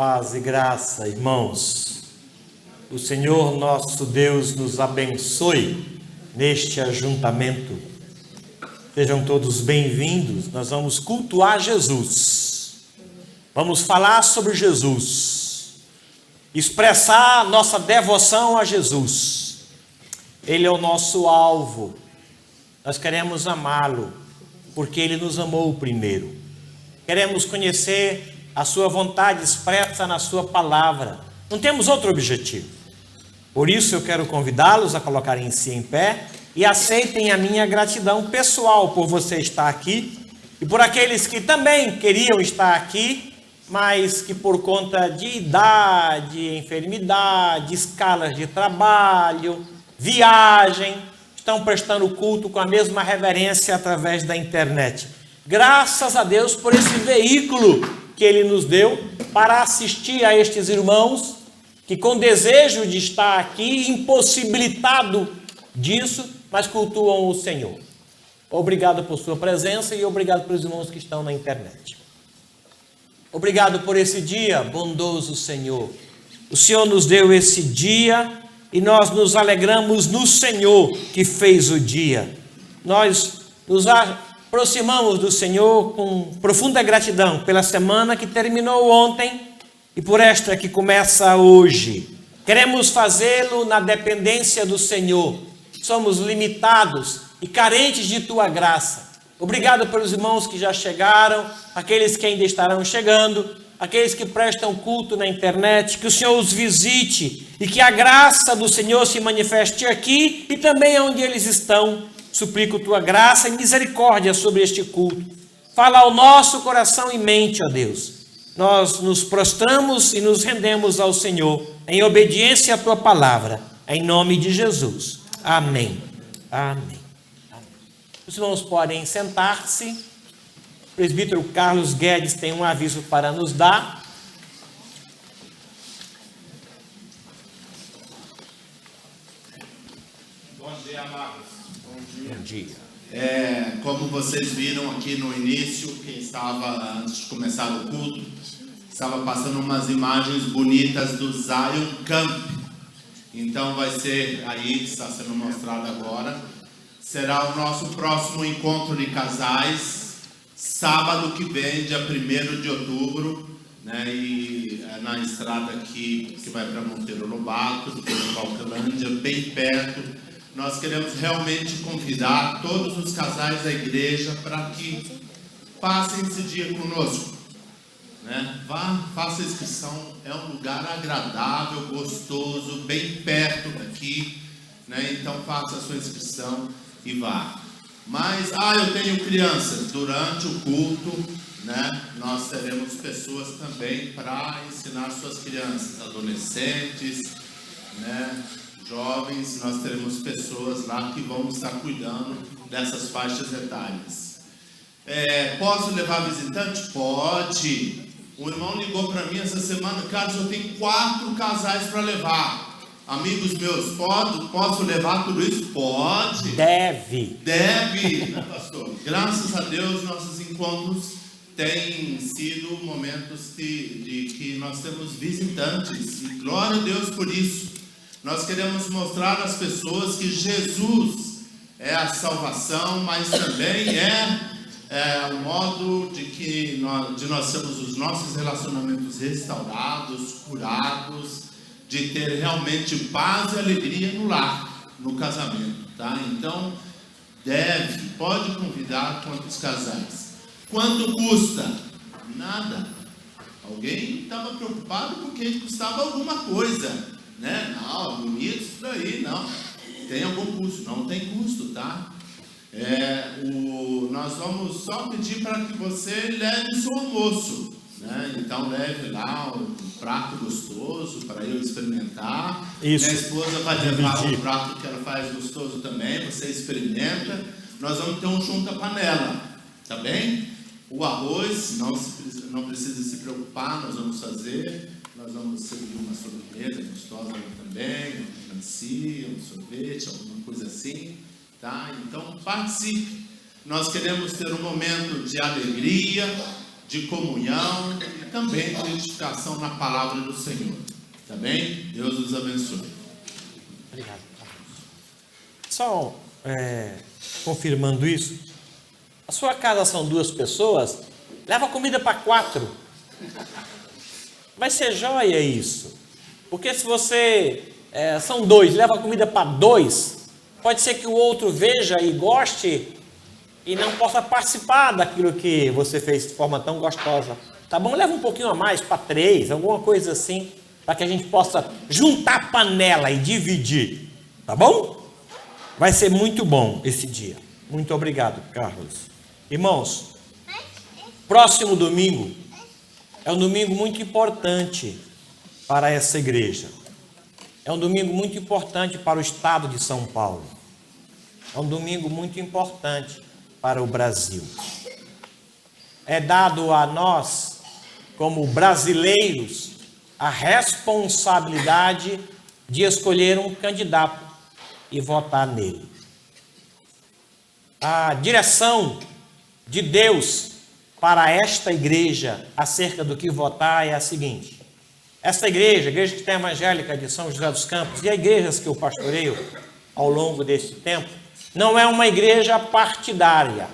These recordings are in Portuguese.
Paz e graça, irmãos. O Senhor nosso Deus nos abençoe neste ajuntamento. Sejam todos bem-vindos. Nós vamos cultuar Jesus. Vamos falar sobre Jesus. Expressar nossa devoção a Jesus. Ele é o nosso alvo. Nós queremos amá-lo, porque Ele nos amou primeiro. Queremos conhecer a sua vontade expressa na sua palavra. Não temos outro objetivo. Por isso eu quero convidá-los a colocarem-se em pé e aceitem a minha gratidão pessoal por você estar aqui e por aqueles que também queriam estar aqui, mas que por conta de idade, enfermidade, escalas de trabalho, viagem, estão prestando culto com a mesma reverência através da internet. Graças a Deus por esse veículo que Ele nos deu para assistir a estes irmãos que com desejo de estar aqui, impossibilitado disso, mas cultuam o Senhor. Obrigado por sua presença e obrigado pelos irmãos que estão na internet. Obrigado por esse dia, bondoso Senhor. O Senhor nos deu esse dia e nós nos alegramos no Senhor que fez o dia. Nós nos aproximamos do Senhor com profunda gratidão pela semana que terminou ontem e por esta que começa hoje. Queremos fazê-lo na dependência do Senhor. Somos limitados e carentes de Tua graça. Obrigado pelos irmãos que já chegaram, aqueles que ainda estarão chegando, aqueles que prestam culto na internet, que o Senhor os visite e que a graça do Senhor se manifeste aqui e também onde eles estão. Suplico Tua graça e misericórdia sobre este culto. Fala ao nosso coração e mente, ó Deus. Nós nos prostramos e nos rendemos ao Senhor em obediência à Tua palavra. Em nome de Jesus. Amém. Amém. Amém. Os irmãos podem sentar-se. O presbítero Carlos Guedes tem um aviso para nos dar. Bom dia, amados. Bom dia. Como vocês viram aqui no início, quem estava antes de começar o culto, estava passando umas imagens bonitas do Zion Camp. Então vai ser aí, que está sendo mostrado agora, será o nosso próximo encontro de casais, sábado que vem, dia 1º de outubro, né? E é na estrada aqui, que vai para Monteiro Lobato, pelo Valcalândia, bem perto. Nós queremos realmente convidar todos os casais da igreja para que passem esse dia conosco, né? Vá, faça a inscrição, é um lugar agradável, gostoso, bem perto daqui, né? Então faça a sua inscrição e vá. Mas, eu tenho crianças, durante o culto, né? Nós teremos pessoas também para ensinar suas crianças, adolescentes, né? Jovens, nós teremos pessoas lá que vão estar cuidando dessas faixas etárias. Posso levar visitante? Pode. O irmão ligou para mim essa semana, Carlos, eu tenho 4 casais para levar. Amigos meus, posso levar tudo isso? Pode. Deve, né, pastor? Graças a Deus, nossos encontros têm sido momentos de que nós temos visitantes. E glória a Deus por isso. Nós queremos mostrar às pessoas que Jesus é a salvação, mas também é o modo de nós termos os nossos relacionamentos restaurados, curados, de ter realmente paz e alegria no lar, no casamento, tá? Então, pode convidar quantos casais. Quanto custa? Nada. Alguém estava preocupado porque custava alguma coisa, né? Não, é bonito isso daí, não. Tem algum custo? Não tem custo, tá? Nós vamos só pedir para que você leve o seu almoço, né? Então leve lá um prato gostoso para eu experimentar. Isso. Minha esposa vai levar um prato que ela faz gostoso também, você experimenta. Nós vamos ter um junta-panela, tá bem? O arroz, não precisa se preocupar, nós vamos fazer. Nós vamos servir uma sobremesa gostosa também, uma melancia, um sorvete, alguma coisa assim, tá? Então participe. Nós queremos ter um momento de alegria, de comunhão, também de edificação na palavra do Senhor. Tá bem? Deus os abençoe. Obrigado. Só confirmando isso, a sua casa são 2 pessoas, leva comida para 4. Vai ser joia isso. Porque se você são 2, leva comida para 2, pode ser que o outro veja e goste e não possa participar daquilo que você fez de forma tão gostosa. Tá bom? Leva um pouquinho a mais para 3, alguma coisa assim, para que a gente possa juntar a panela e dividir. Tá bom? Vai ser muito bom esse dia. Muito obrigado, Carlos. Irmãos, próximo domingo é um domingo muito importante para essa igreja. É um domingo muito importante para o estado de São Paulo. É um domingo muito importante para o Brasil. É dado a nós, como brasileiros, a responsabilidade de escolher um candidato e votar nele. A direção de Deus para esta igreja acerca do que votar é a seguinte: esta igreja, a Igreja Cristã Evangélica de São José dos Campos, e as igrejas que eu pastoreio ao longo deste tempo, não é uma igreja partidária.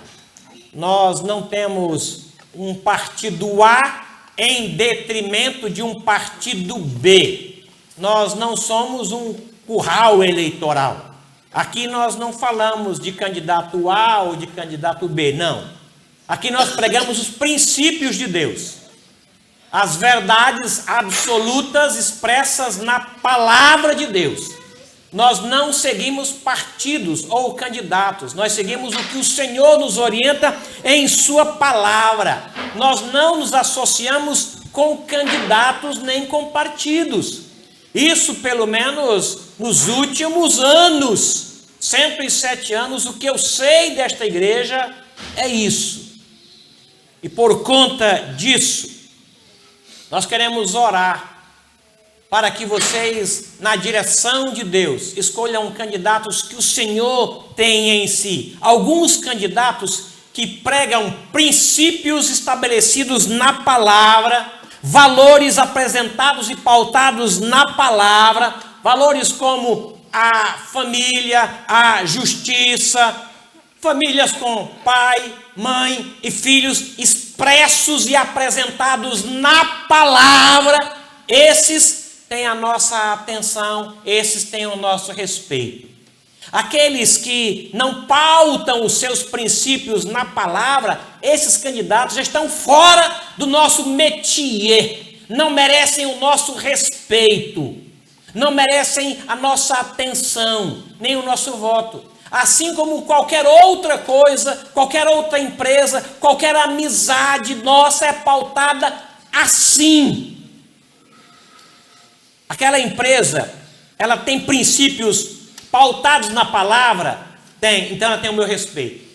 Nós não temos um partido A em detrimento de um partido B. Nós não somos um curral eleitoral. Aqui nós não falamos de candidato A ou de candidato B, não. Aqui nós pregamos os princípios de Deus, as verdades absolutas expressas na palavra de Deus. Nós não seguimos partidos ou candidatos, nós seguimos o que o Senhor nos orienta em sua palavra. Nós não nos associamos com candidatos nem com partidos. Isso, pelo menos, nos últimos anos, 107 anos, o que eu sei desta igreja é isso. E por conta disso, nós queremos orar para que vocês, na direção de Deus, escolham candidatos que o Senhor tem em si. Alguns candidatos que pregam princípios estabelecidos na palavra, valores apresentados e pautados na palavra, valores como a família, a justiça, famílias com pai, mãe e filhos expressos e apresentados na palavra. Esses têm a nossa atenção, esses têm o nosso respeito. Aqueles que não pautam os seus princípios na palavra, esses candidatos já estão fora do nosso métier, não merecem o nosso respeito, não merecem a nossa atenção, nem o nosso voto. Assim como qualquer outra coisa, qualquer outra empresa, qualquer amizade nossa é pautada assim. Aquela empresa, ela tem princípios pautados na palavra? Tem, então ela tem o meu respeito.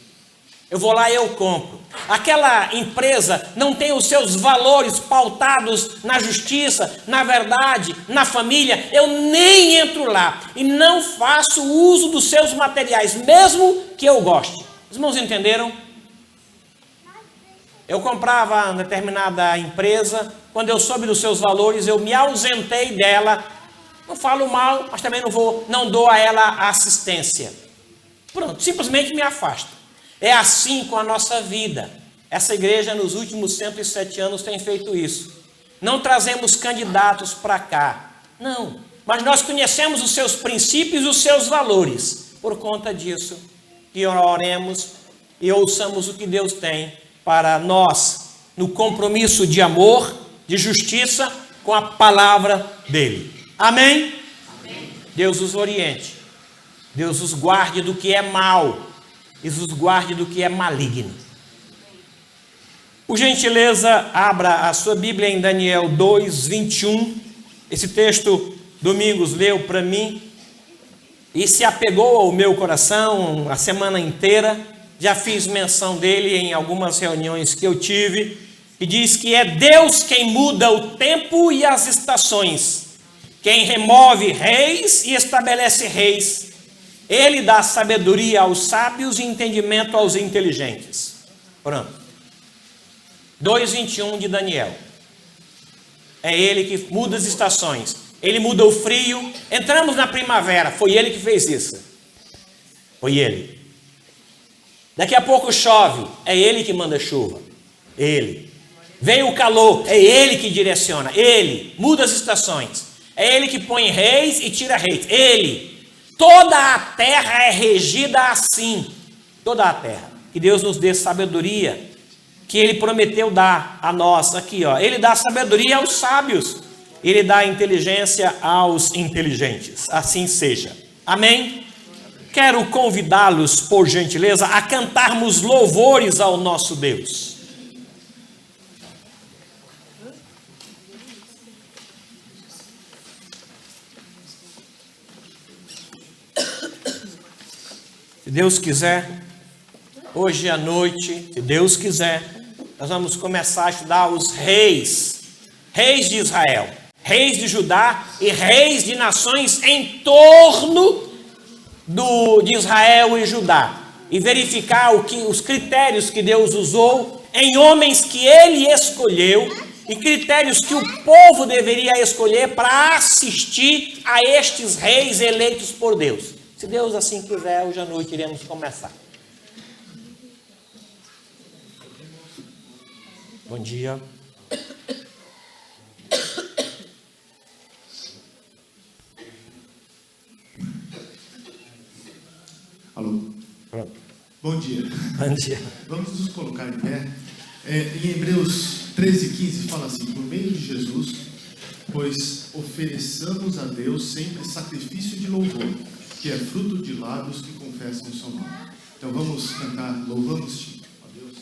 Eu vou lá e eu compro. Aquela empresa não tem os seus valores pautados na justiça, na verdade, na família, eu nem entro lá e não faço uso dos seus materiais, mesmo que eu goste. Os irmãos entenderam? Eu comprava uma determinada empresa, quando eu soube dos seus valores, eu me ausentei dela. Não falo mal, mas também não dou a ela assistência. Pronto, simplesmente me afasto. É assim com a nossa vida. Essa igreja nos últimos 107 anos tem feito isso. Não trazemos candidatos para cá, não. Mas nós conhecemos os seus princípios e os seus valores. Por conta disso, que oremos e ouçamos o que Deus tem para nós, no compromisso de amor, de justiça, com a palavra dele. Amém? Amém. Deus os oriente. Deus os guarde do que é mal. E os guarde do que é maligno. Por gentileza, abra a sua Bíblia em Daniel 2, 21. Esse texto, Domingos leu para mim. E se apegou ao meu coração a semana inteira. Já fiz menção dele em algumas reuniões que eu tive. E diz que é Deus quem muda o tempo e as estações. Quem remove reis e estabelece reis. Ele dá sabedoria aos sábios e entendimento aos inteligentes. Pronto. 2:21 de Daniel. É Ele que muda as estações. Ele muda o frio. Entramos na primavera. Foi Ele que fez isso. Foi Ele. Daqui a pouco chove. É Ele que manda chuva. Ele. Vem o calor. É Ele que direciona. Ele muda as estações. É Ele que põe reis e tira reis. Ele. Toda a terra é regida assim. Toda a terra. Que Deus nos dê sabedoria que Ele prometeu dar a nós. Aqui, ó. Ele dá sabedoria aos sábios. Ele dá inteligência aos inteligentes. Assim seja. Amém? Quero convidá-los, por gentileza, a cantarmos louvores ao nosso Deus. Se Deus quiser, hoje à noite, se Deus quiser, nós vamos começar a estudar os reis de Israel, reis de Judá e reis de nações em torno de Israel e Judá, e verificar os critérios que Deus usou em homens que Ele escolheu e critérios que o povo deveria escolher para assistir a estes reis eleitos por Deus. Se Deus assim quiser, hoje à noite iremos começar. Bom dia. Alô? Pronto. Bom dia. Bom dia. Vamos nos colocar em pé. Em Hebreus 13:15 fala assim: por meio de Jesus, pois ofereçamos a Deus sempre sacrifício de louvor, que é fruto de lábios que confessam o seu nome. Então vamos cantar, louvamos-te, ó Deus.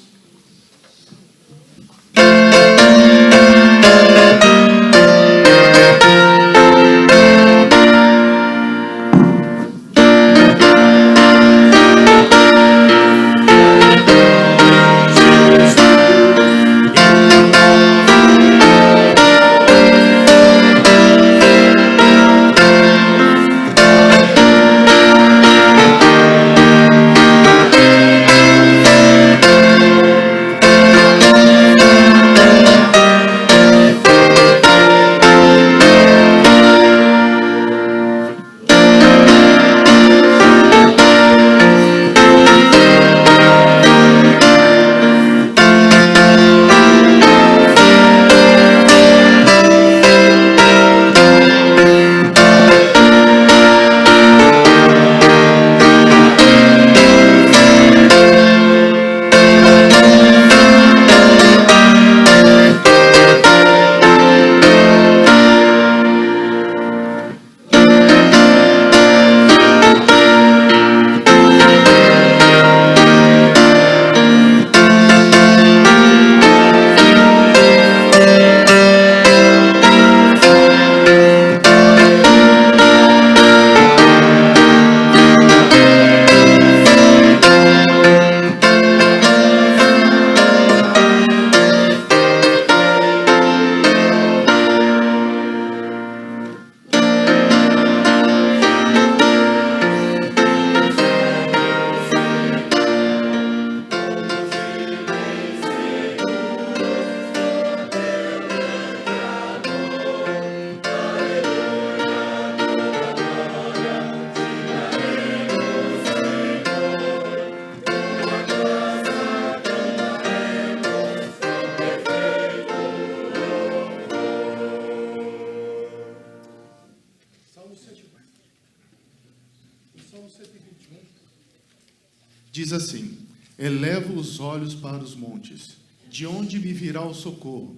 Diz assim: elevo os olhos para os montes, de onde me virá o socorro?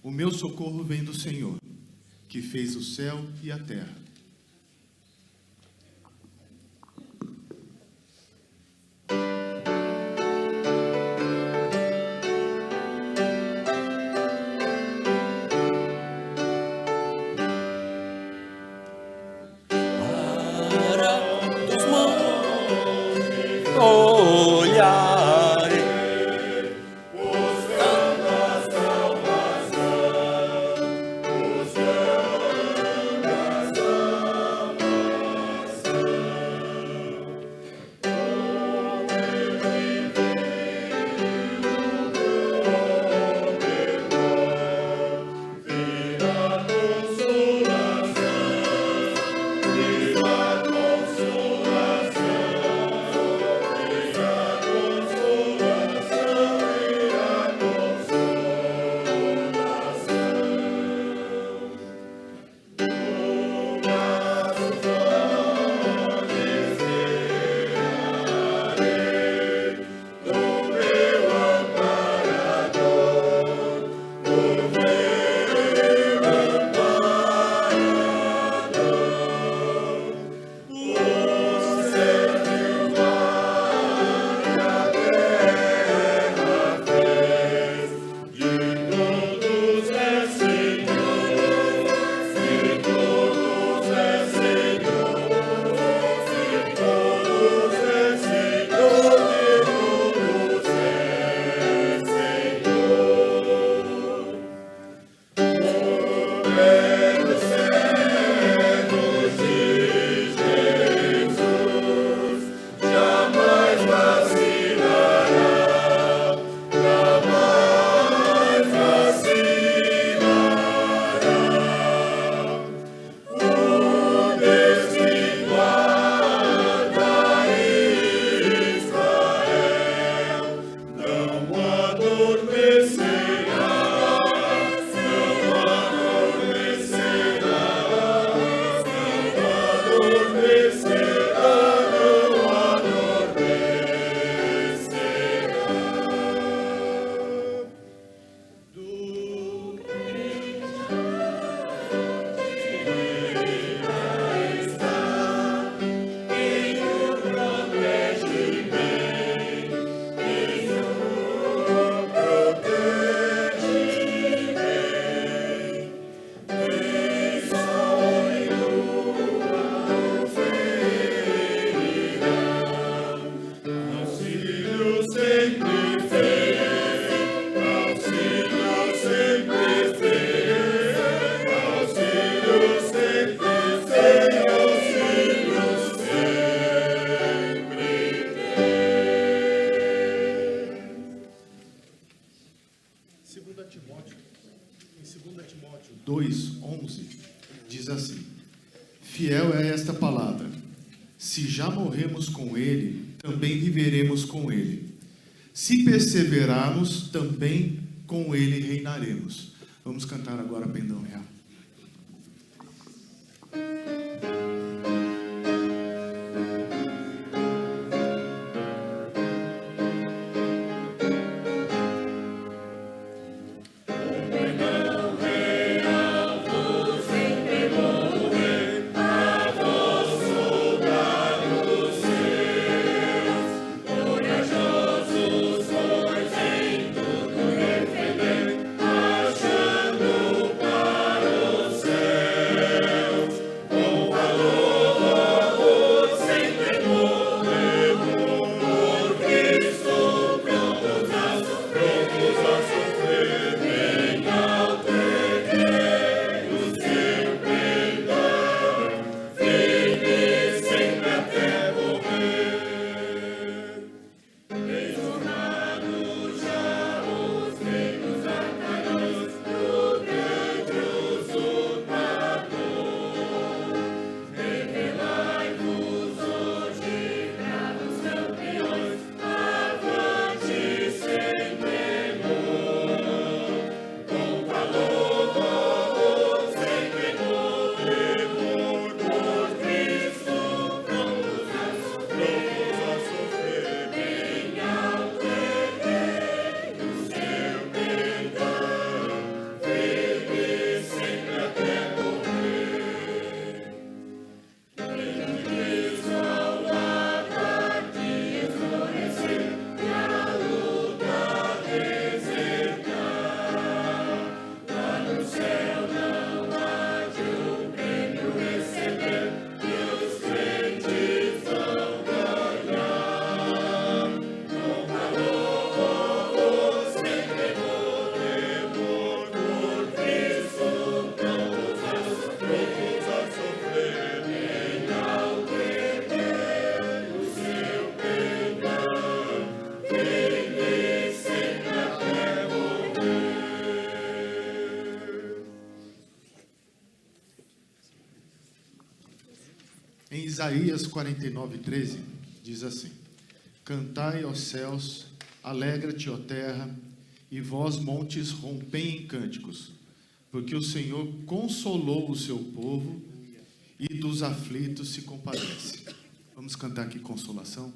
O meu socorro vem do Senhor, que fez o céu e a terra. 2:11 diz assim: fiel é esta palavra, se já morremos com ele, também viveremos com ele. Se perseverarmos, também com ele reinaremos. Vamos cantar agora Pendão Real. Em Isaías 49:13 diz assim: cantai, ó céus, alegra-te, ó terra, e vós, montes, rompei em cânticos, porque o Senhor consolou o seu povo e dos aflitos se compadece. Vamos cantar aqui consolação?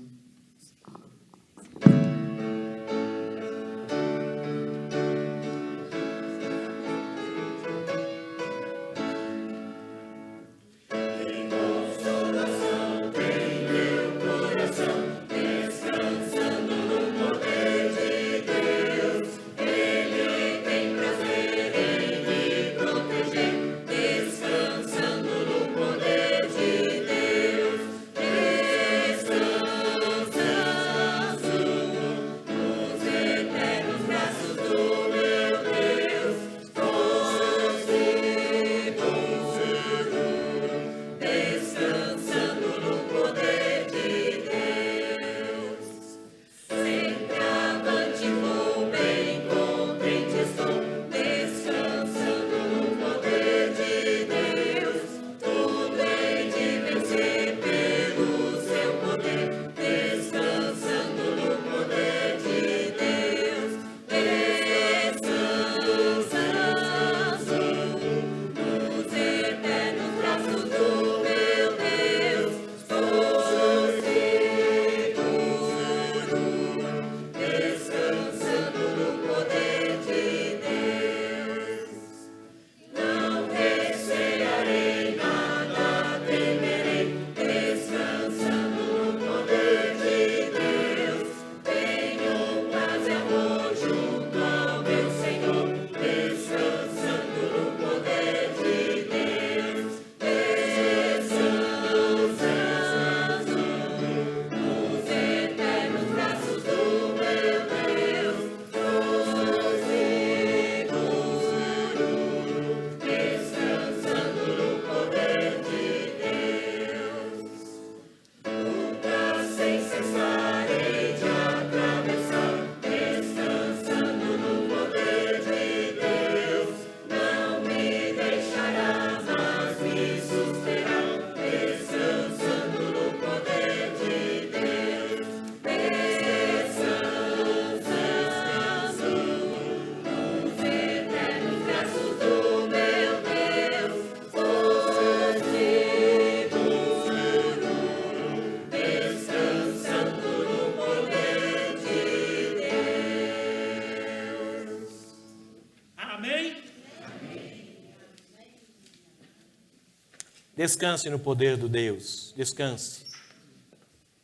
Descanse no poder do Deus. Descanse.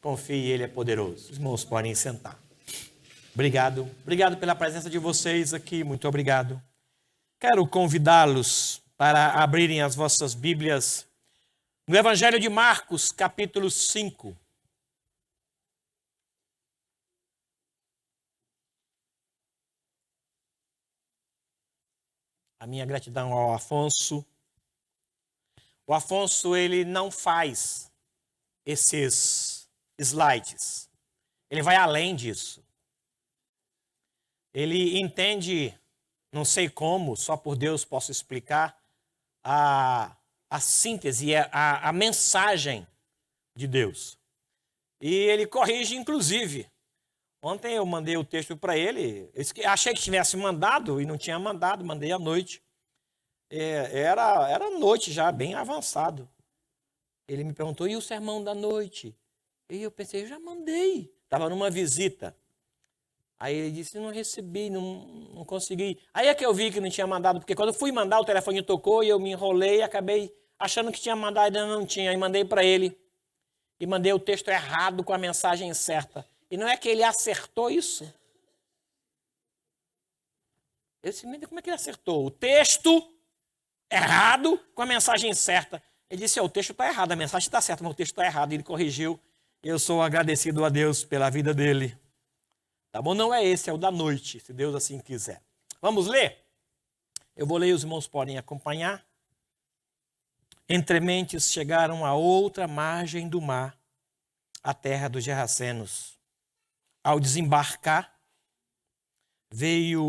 Confie, Ele é poderoso. Os irmãos podem sentar. Obrigado. Obrigado pela presença de vocês aqui. Muito obrigado. Quero convidá-los para abrirem as vossas Bíblias no Evangelho de Marcos, capítulo 5. A minha gratidão ao Afonso. O Afonso, ele não faz esses slides. Ele vai além disso. Ele entende, não sei como, só por Deus posso explicar, a síntese, a mensagem de Deus. E ele corrige, inclusive. Ontem eu mandei o texto para ele, achei que tivesse mandado e não tinha mandado, mandei à noite. Era noite já, bem avançado. Ele me perguntou, e o sermão da noite? E eu pensei, eu já mandei. Estava numa visita. Aí ele disse, não recebi, não consegui. Aí é que eu vi que não tinha mandado, porque quando eu fui mandar, o telefone tocou e eu me enrolei e acabei achando que tinha mandado e ainda não tinha. Aí mandei para ele. E mandei o texto errado com a mensagem certa. E não é que ele acertou isso? Eu disse, como é que ele acertou? O texto errado com a mensagem certa. Ele disse, o texto está errado, a mensagem está certa, mas o texto está errado. Ele corrigiu. Eu sou agradecido a Deus pela vida dele. Tá bom? Não é esse, é o da noite, se Deus assim quiser. Vamos ler? Eu vou ler, os irmãos podem acompanhar. Entre mentes chegaram a outra margem do mar, a terra dos Gerrasenos. Ao desembarcar,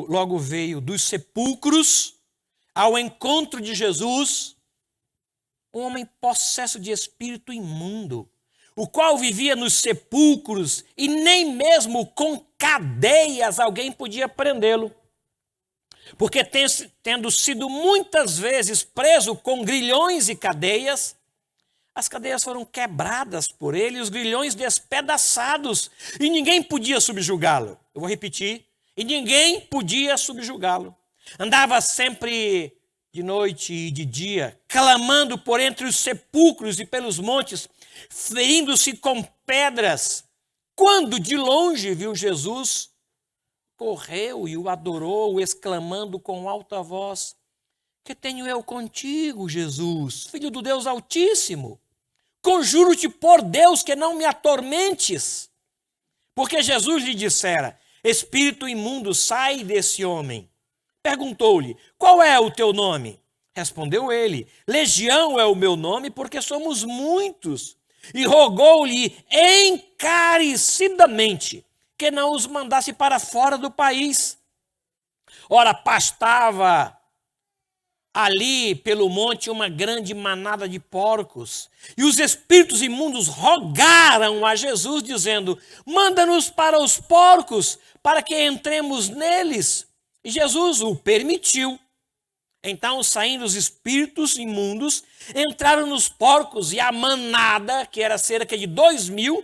logo veio dos sepulcros ao encontro de Jesus um homem possesso de espírito imundo, o qual vivia nos sepulcros e nem mesmo com cadeias alguém podia prendê-lo. Porque tendo sido muitas vezes preso com grilhões e cadeias, as cadeias foram quebradas por ele, os grilhões despedaçados, e ninguém podia subjugá-lo. Eu vou repetir, e ninguém podia subjugá-lo. Andava sempre de noite e de dia, clamando por entre os sepulcros e pelos montes, ferindo-se com pedras. Quando de longe viu Jesus, correu e o adorou, exclamando com alta voz, que tenho eu contigo, Jesus, Filho do Deus Altíssimo? Conjuro-te por Deus que não me atormentes. Porque Jesus lhe dissera, espírito imundo, sai desse homem. Perguntou-lhe, qual é o teu nome? Respondeu ele, Legião é o meu nome, porque somos muitos. E rogou-lhe encarecidamente que não os mandasse para fora do país. Ora, pastava ali pelo monte uma grande manada de porcos. E os espíritos imundos rogaram a Jesus, dizendo, manda-nos para os porcos, para que entremos neles. E Jesus o permitiu. Então, saindo os espíritos imundos, entraram nos porcos e a manada, que era cerca de 2.000,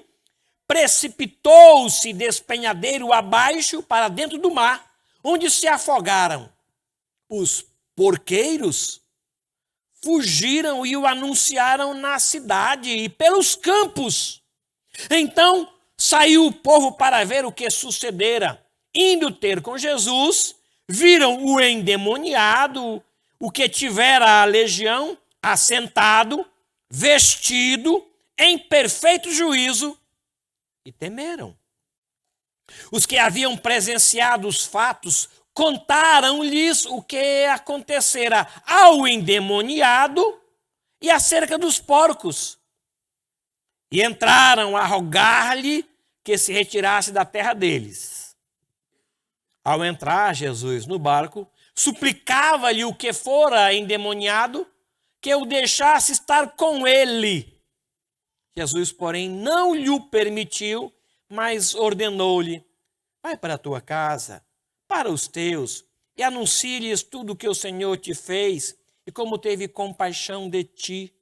precipitou-se despenhadeiro abaixo para dentro do mar, onde se afogaram. Os porqueiros fugiram e o anunciaram na cidade e pelos campos. Então, saiu o povo para ver o que sucedera. Indo ter com Jesus, viram o endemoniado, o que tivera a legião, assentado, vestido, em perfeito juízo, e temeram. Os que haviam presenciado os fatos contaram-lhes o que acontecera ao endemoniado e acerca dos porcos. E entraram a rogar-lhe que se retirasse da terra deles. Ao entrar Jesus no barco, suplicava-lhe o que fora endemoniado, que o deixasse estar com ele. Jesus, porém, não lhe permitiu, mas ordenou-lhe, vai para a tua casa, para os teus, e anuncie-lhes tudo o que o Senhor te fez, e como teve compaixão de ti.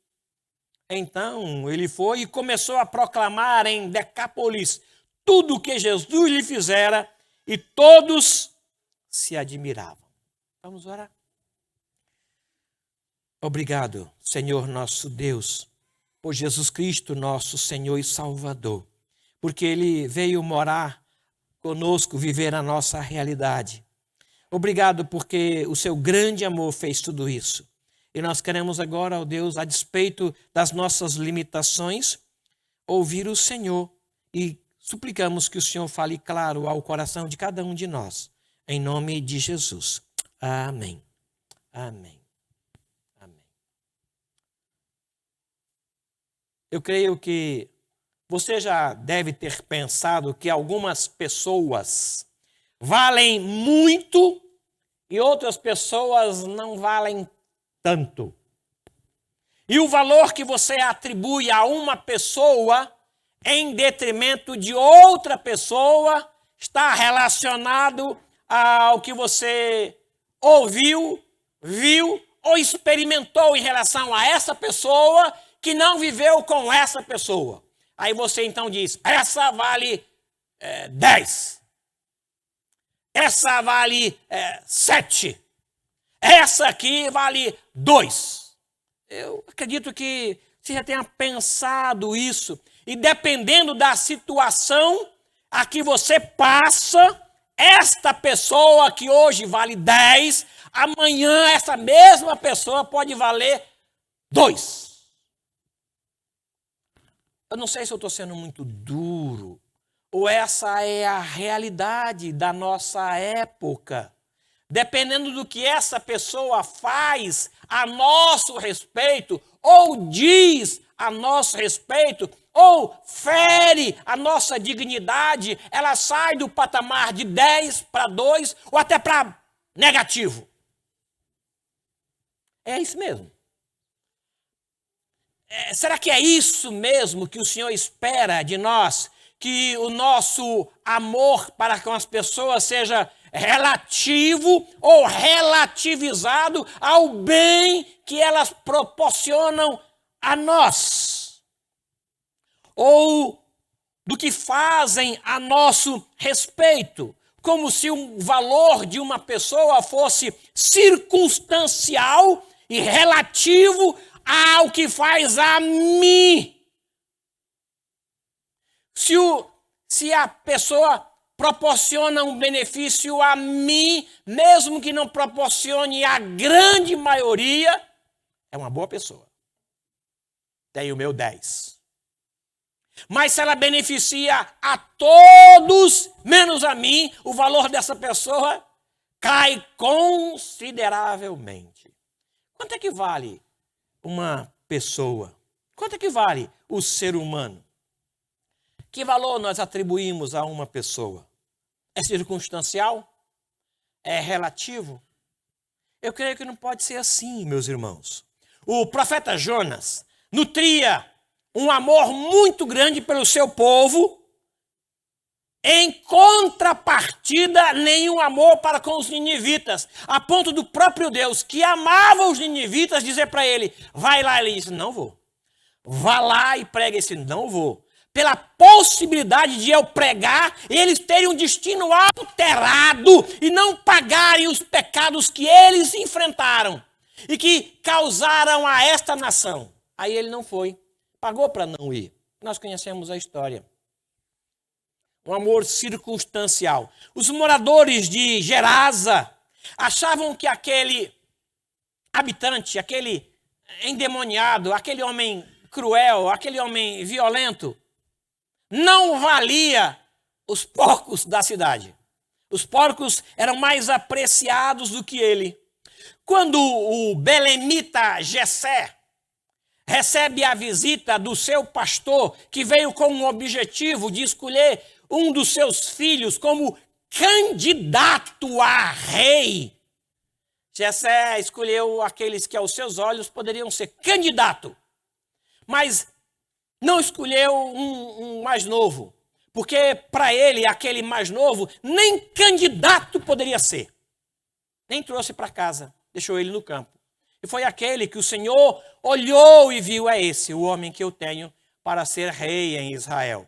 Então ele foi e começou a proclamar em Decápolis tudo o que Jesus lhe fizera, e todos se admiravam. Vamos orar. Obrigado, Senhor nosso Deus, por Jesus Cristo, nosso Senhor e Salvador, porque Ele veio morar conosco, viver a nossa realidade. Obrigado porque o seu grande amor fez tudo isso. E nós queremos agora, ó Deus, a despeito das nossas limitações, ouvir o Senhor e suplicamos que o Senhor fale claro ao coração de cada um de nós. Em nome de Jesus. Amém. Amém. Amém. Eu creio que você já deve ter pensado que algumas pessoas valem muito e outras pessoas não valem tanto. E o valor que você atribui a uma pessoa em detrimento de outra pessoa está relacionado ao que você ouviu, viu ou experimentou em relação a essa pessoa que não viveu com essa pessoa. Aí você então diz, essa vale 10. Essa vale 7. Essa aqui vale 2. Eu acredito que você já tenha pensado isso. E dependendo da situação a que você passa, esta pessoa que hoje vale 10, amanhã essa mesma pessoa pode valer 2. Eu não sei se eu estou sendo muito duro, ou essa é a realidade da nossa época. Dependendo do que essa pessoa faz a nosso respeito, ou diz a nosso respeito, ou fere a nossa dignidade, ela sai do patamar de 10 para 2, ou até para negativo. É isso mesmo. Será que é isso mesmo que o Senhor espera de nós? Que o nosso amor para com as pessoas seja relativo ou relativizado ao bem que elas proporcionam a nós? Ou do que fazem a nosso respeito? Como se o valor de uma pessoa fosse circunstancial e relativo ao que faz a mim. Se a pessoa proporciona um benefício a mim, mesmo que não proporcione a grande maioria, é uma boa pessoa. Tem o meu 10. Mas se ela beneficia a todos, menos a mim, o valor dessa pessoa cai consideravelmente. Quanto é que vale uma pessoa? Quanto é que vale o ser humano? Que valor nós atribuímos a uma pessoa? É circunstancial? É relativo? Eu creio que não pode ser assim, meus irmãos. O profeta Jonas nutria um amor muito grande pelo seu povo, em contrapartida, nenhum amor para com os ninivitas, a ponto do próprio Deus, que amava os ninivitas, dizer para ele, vai lá. Ele disse, não vou. Vá lá e pregue. Esse não vou. Pela possibilidade de eu pregar, eles terem um destino alterado e não pagarem os pecados que eles enfrentaram e que causaram a esta nação. Aí ele não foi. Pagou para não ir. Nós conhecemos a história. Um amor circunstancial. Os moradores de Gerasa achavam que aquele habitante, aquele endemoniado, aquele homem cruel, aquele homem violento, não valia os porcos da cidade. Os porcos eram mais apreciados do que ele. Quando o belemita Jessé recebe a visita do seu pastor, que veio com o objetivo de escolher um dos seus filhos como candidato a rei, Jessé escolheu aqueles que aos seus olhos poderiam ser candidato, mas não escolheu um mais novo, porque para ele, aquele mais novo, nem candidato poderia ser. Nem trouxe para casa, deixou ele no campo. E foi aquele que o Senhor olhou e viu, é esse, o homem que eu tenho para ser rei em Israel.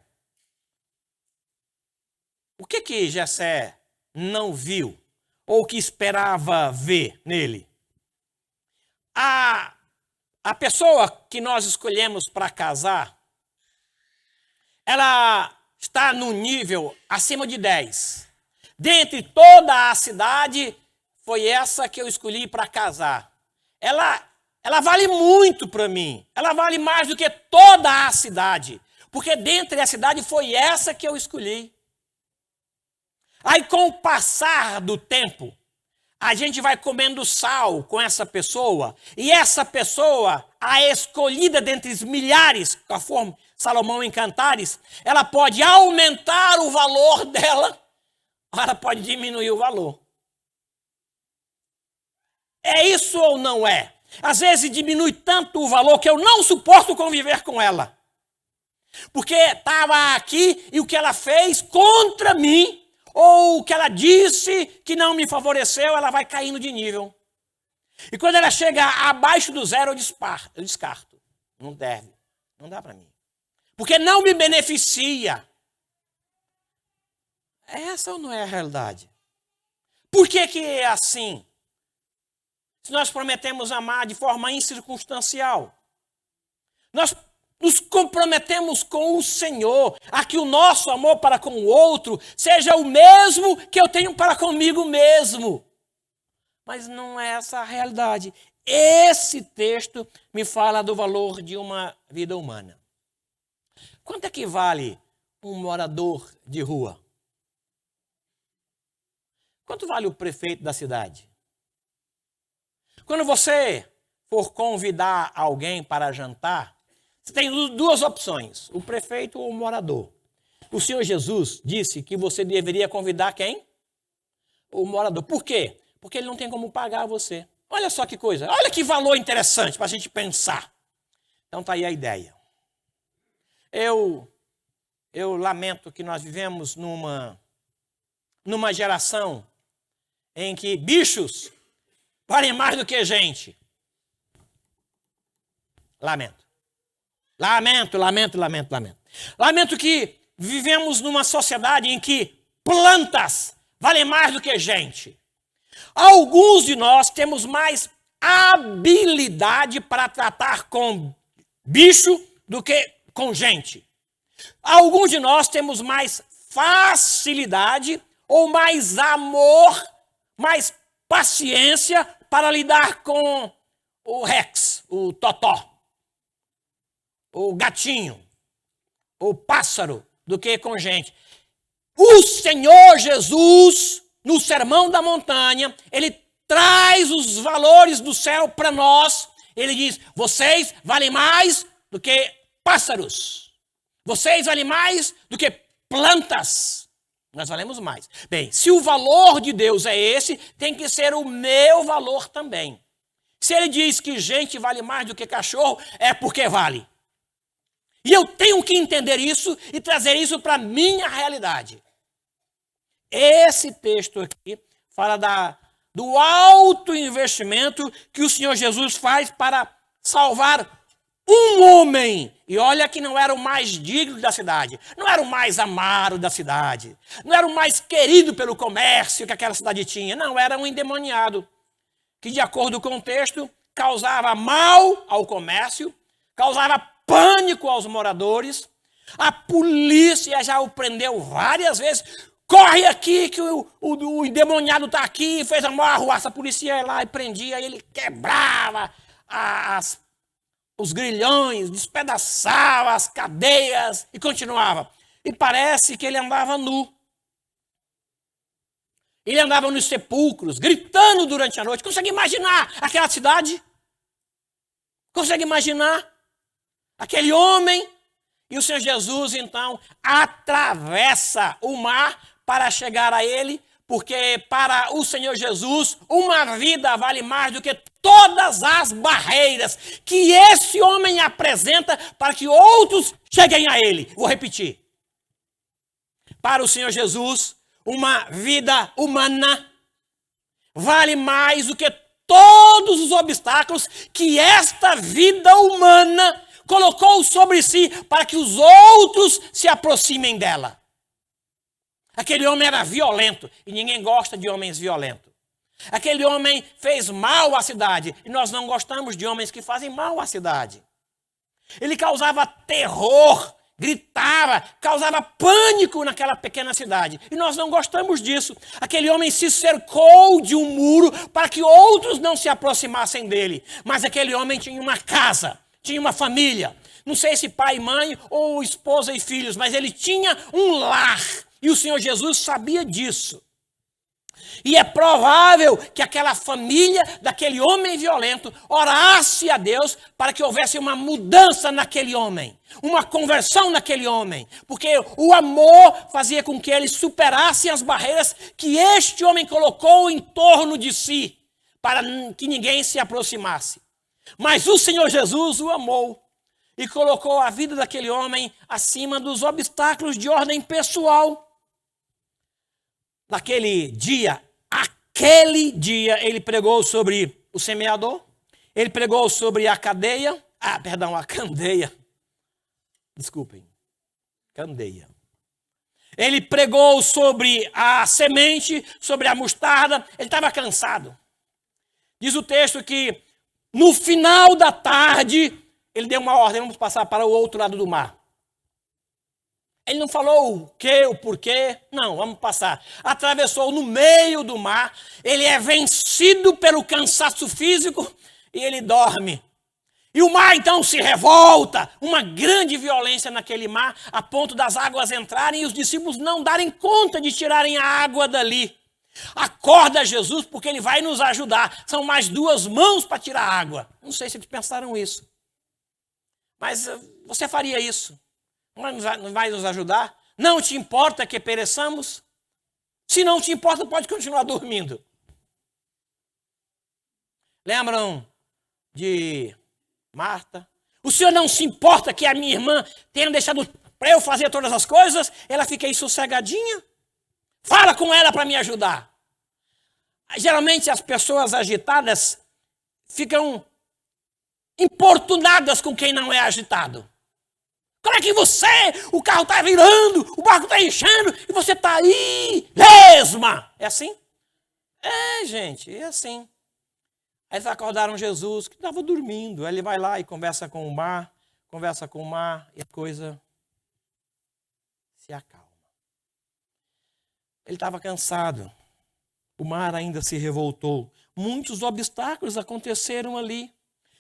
O que Jessé não viu, ou que esperava ver nele? A a pessoa que nós escolhemos para casar, ela está no nível acima de 10. Dentre toda a cidade, foi essa que eu escolhi para casar. Ela vale muito para mim. Ela vale mais do que toda a cidade. Porque dentre a cidade foi essa que eu escolhi. Aí com o passar do tempo, a gente vai comendo sal com essa pessoa. E essa pessoa, a escolhida dentre os milhares, conforme Salomão em Cantares, ela pode aumentar o valor dela, ou ela pode diminuir o valor. É isso ou não é? Às vezes diminui tanto o valor que eu não suporto conviver com ela. Porque estava aqui e o que ela fez contra mim, ou o que ela disse que não me favoreceu, ela vai caindo de nível. E quando ela chega abaixo do zero, eu descarto. Não deve, não dá para mim. Porque não me beneficia. Essa ou não é a realidade? Por que é assim? Se nós prometemos amar de forma incircunstancial, nós nos comprometemos com o Senhor, a que o nosso amor para com o outro seja o mesmo que eu tenho para comigo mesmo. Mas não é essa a realidade. Esse texto me fala do valor de uma vida humana. Quanto é que vale um morador de rua? Quanto vale o prefeito da cidade? Quando você for convidar alguém para jantar, você tem duas opções, o prefeito ou o morador. O Senhor Jesus disse que você deveria convidar quem? O morador. Por quê? Porque ele não tem como pagar você. Olha só que coisa, olha que valor interessante para a gente pensar. Então está aí a ideia. Eu lamento que nós vivemos numa geração em que bichos valem mais do que gente. Lamento. Lamento que vivemos numa sociedade em que plantas valem mais do que gente. Alguns de nós temos mais habilidade para tratar com bicho do que com gente. Alguns de nós temos mais facilidade ou mais amor, mais paciência para lidar com o Rex, o Totó, o gatinho, o pássaro, do que com gente. O Senhor Jesus, no Sermão da Montanha, ele traz os valores do céu para nós. Ele diz, vocês valem mais do que pássaros. Vocês valem mais do que plantas. Nós valemos mais. Bem, se o valor de Deus é esse, tem que ser o meu valor também. Se ele diz que gente vale mais do que cachorro, é porque vale. E eu tenho que entender isso e trazer isso para a minha realidade. Esse texto aqui fala do alto investimento que o Senhor Jesus faz para salvar um homem. E olha que não era o mais digno da cidade, não era o mais amado da cidade, não era o mais querido pelo comércio que aquela cidade tinha, não, era um endemoniado, que de acordo com o texto, causava mal ao comércio, causava pânico aos moradores. A polícia já o prendeu várias vezes. Corre aqui que o endemoniado está aqui, fez a maior arruaça. A polícia ia lá e prendia, ele quebrava os grilhões, despedaçava as cadeias e continuava. E parece que ele andava nu. Ele andava nos sepulcros, gritando durante a noite. Consegue imaginar aquela cidade? Consegue imaginar? Aquele homem, e o Senhor Jesus, então, atravessa o mar para chegar a ele, porque para o Senhor Jesus, uma vida vale mais do que todas as barreiras que esse homem apresenta para que outros cheguem a ele. Vou repetir. Para o Senhor Jesus, uma vida humana vale mais do que todos os obstáculos que esta vida humana colocou sobre si para que os outros se aproximem dela. Aquele homem era violento e ninguém gosta de homens violentos. Aquele homem fez mal à cidade. E nós não gostamos de homens que fazem mal à cidade. Ele causava terror, gritava, causava pânico naquela pequena cidade. E nós não gostamos disso. Aquele homem se cercou de um muro para que outros não se aproximassem dele. Mas aquele homem tinha uma casa, tinha uma família. Não sei se pai, mãe ou esposa e filhos, mas ele tinha um lar. E o Senhor Jesus sabia disso. E é provável que aquela família daquele homem violento orasse a Deus para que houvesse uma mudança naquele homem, uma conversão naquele homem, porque o amor fazia com que ele superasse as barreiras que este homem colocou em torno de si, para que ninguém se aproximasse. Mas o Senhor Jesus o amou e colocou a vida daquele homem acima dos obstáculos de ordem pessoal. Naquele dia, ele pregou sobre o semeador, ele pregou sobre a candeia. Ele pregou sobre a semente, sobre a mostarda. Ele estava cansado. Diz o texto que no final da tarde, ele deu uma ordem: vamos passar para o outro lado do mar. Ele não falou o que, o porquê. Não, vamos passar. Atravessou no meio do mar. Ele é vencido pelo cansaço físico e ele dorme. E o mar então se revolta. Uma grande violência naquele mar, a ponto das águas entrarem e os discípulos não darem conta de tirarem a água dali. Acorda Jesus, porque ele vai nos ajudar. São mais 2 mãos para tirar a água. Não sei se eles pensaram isso. Mas você faria isso? Não vai nos ajudar? Não te importa que pereçamos? Se não te importa, pode continuar dormindo. Lembram de Marta? O senhor não se importa que a minha irmã tenha deixado para eu fazer todas as coisas? Ela fica aí sossegadinha? Fala com ela para me ajudar. Geralmente as pessoas agitadas ficam importunadas com quem não é agitado. Como é que o carro está virando, o barco está enchendo e você está aí, lesma? É assim? É, gente, é assim. Aí eles acordaram Jesus, que estava dormindo. Aí ele vai lá e conversa com o mar e a coisa se acalma. Ele estava cansado. O mar ainda se revoltou. Muitos obstáculos aconteceram ali.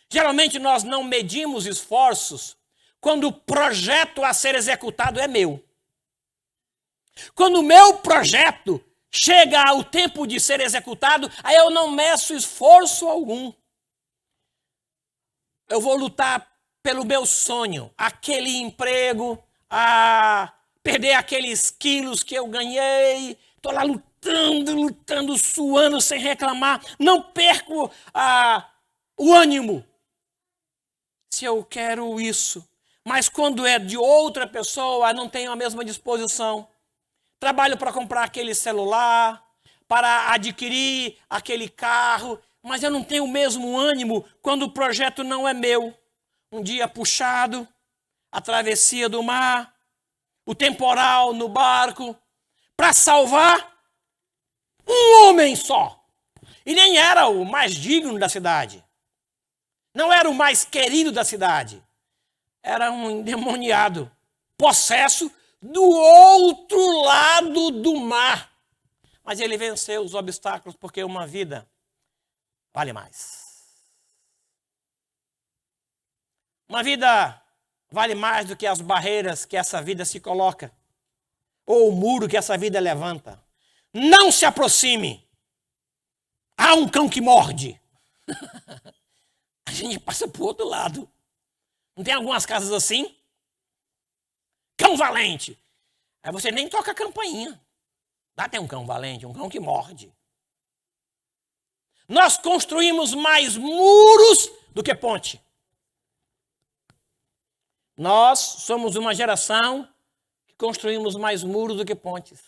Geralmente nós não medimos esforços quando o projeto a ser executado é meu. Quando o meu projeto chega ao tempo de ser executado, aí eu não meço esforço algum. Eu vou lutar pelo meu sonho, aquele emprego, a perder aqueles quilos que eu ganhei. Estou lá lutando, suando sem reclamar. Não perco o ânimo. Se eu quero isso. Mas quando é de outra pessoa, não tenho a mesma disposição. Trabalho para comprar aquele celular, para adquirir aquele carro, mas eu não tenho o mesmo ânimo quando o projeto não é meu. Um dia puxado, a travessia do mar, o temporal no barco, para salvar um homem só. E nem era o mais digno da cidade. Não era o mais querido da cidade. Era um endemoniado, possesso do outro lado do mar. Mas ele venceu os obstáculos porque uma vida vale mais. Uma vida vale mais do que as barreiras que essa vida se coloca, ou o muro que essa vida levanta. Não se aproxime. Há um cão que morde. A gente passa para o outro lado. Não tem algumas casas assim? Cão valente. Aí você nem toca a campainha. Lá tem um cão valente, um cão que morde. Nós construímos mais muros do que ponte. Nós somos uma geração que construímos mais muros do que pontes.